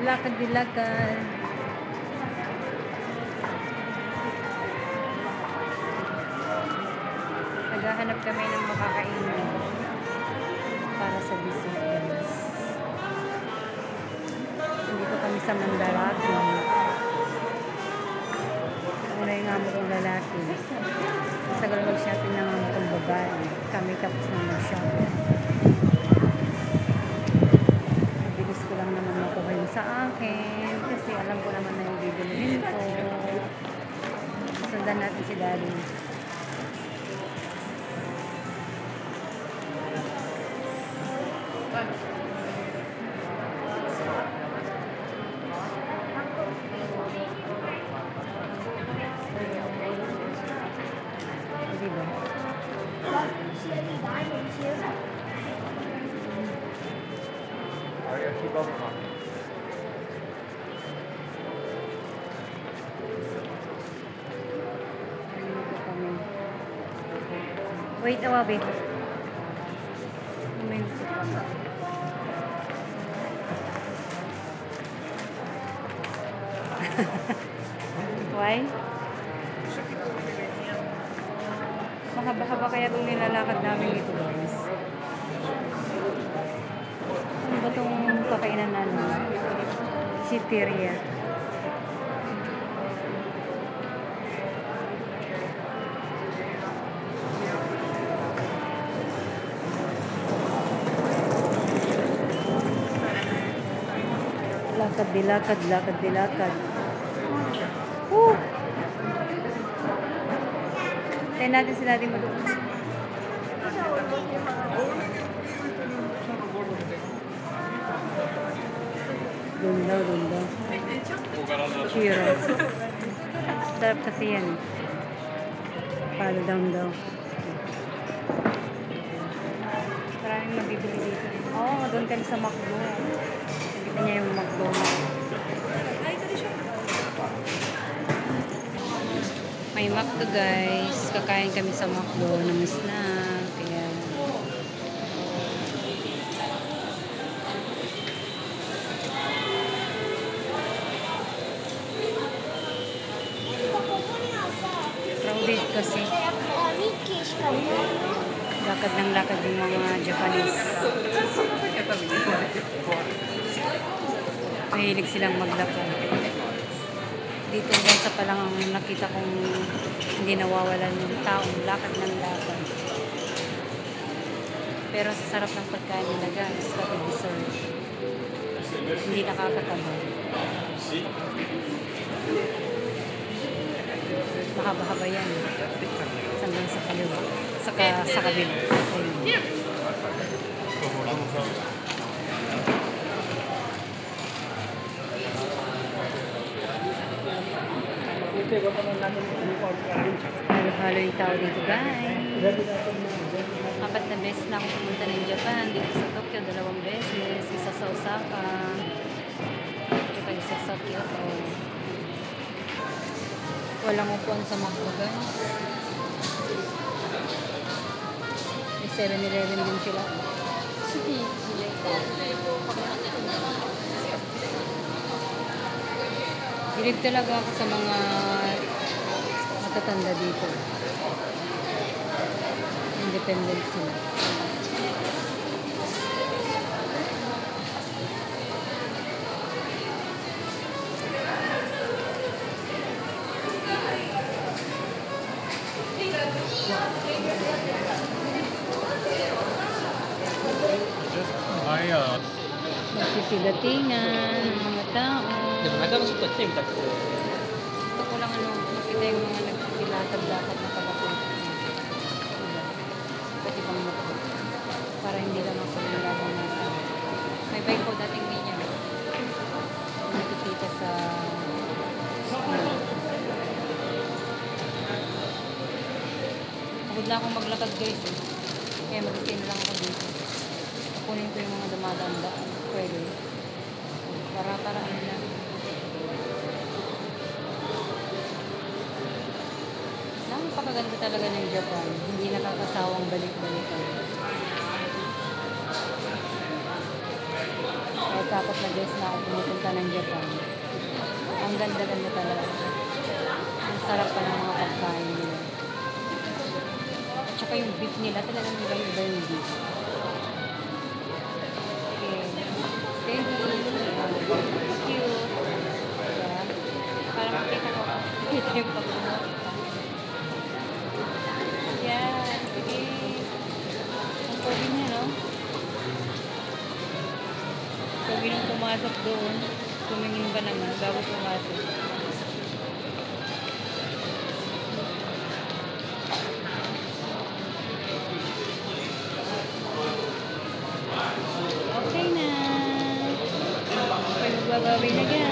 lakad-lakad. Naghahanap kami ng makakainin para sa dessert, guys. Dito kami sa Mandalaki. Unay nga mo kong lalaki. Tagal mag-shopping na nga mo kong babae. Kami tapos na mag-shopping. Bilis ko lang naman makuha yun sa akin. Kasi alam ko naman na yung bibilihin ko. Sundan natin si Daddy. Wait a while, babe. Why? Mahaba-haba kaya itong nilalakad namin ito, guys. Ano ba itong kakainan namin? Shiteria. Lakad, lakad. Woo! Tayo natin sila din mag- Doon daw. Cheers. Sarap kasi yan. Palo down daw. Maraming mabibili dito. Oo, doon kami sa McDo. Nakita niya yung McDo. May McDo, guys. Kakain kami sa McDo ng snack. Kaya crowded kasi. Lakad ng lakad yung mga Japanese. Mahilig silang maglakad. Dito sa palang ang nakita kong hindi nawawalan yung taong lakad ng lakad. Pero sa sarap ng pagkain nila, guys, pati dessert. Hindi nakakataba. Mahaba-haba yan. Hanggang sa kaliwa. Sa kabila. Halo-halo yung tao dito, guys. 4 na beses na ako pumunta ng Japan. Dito sa Tokyo, 2 beses. Isa sa Osaka. Tsaka isa sa Kyoto. Walang upuan sa McDo, guys. May 7-Eleven din sila. Hilig talaga ako sa mga matatanda dito. Independent sila. Nagsisidatingan ng mga tao. Gusto ko lang makita yung mga nagsisilakad-lakad na pagkapunta. Iba't ibang mata. Para hindi lang ako yung labang nasa. May bike ko dating niya. Nakikita sa school. Pagod na akong maglakad, guys. Kaya mag-stay na lang ako dito. Kunin ko yung mga dumadaan-daan. Pwede. Para ano lang. Napakaganda talaga ng Japan. Hindi nakakasawang balik-balikan. At Mag-apat na beses na ako pumupunta ng Japan. Ang ganda-ganda talaga. Ang sarap pa ng mga pagkain nila. At saka yung beef nila, talagang iba-iba yung beef. Okay. Steady. Cute. Diba? Para makita ko. Makita yung pagkain. Yan. Sige. Ang pogi niya, no? Pogi nung pumasok doon. Tumingin ba naman bago pumasok? Okay na. Okay, magbabawi na guys.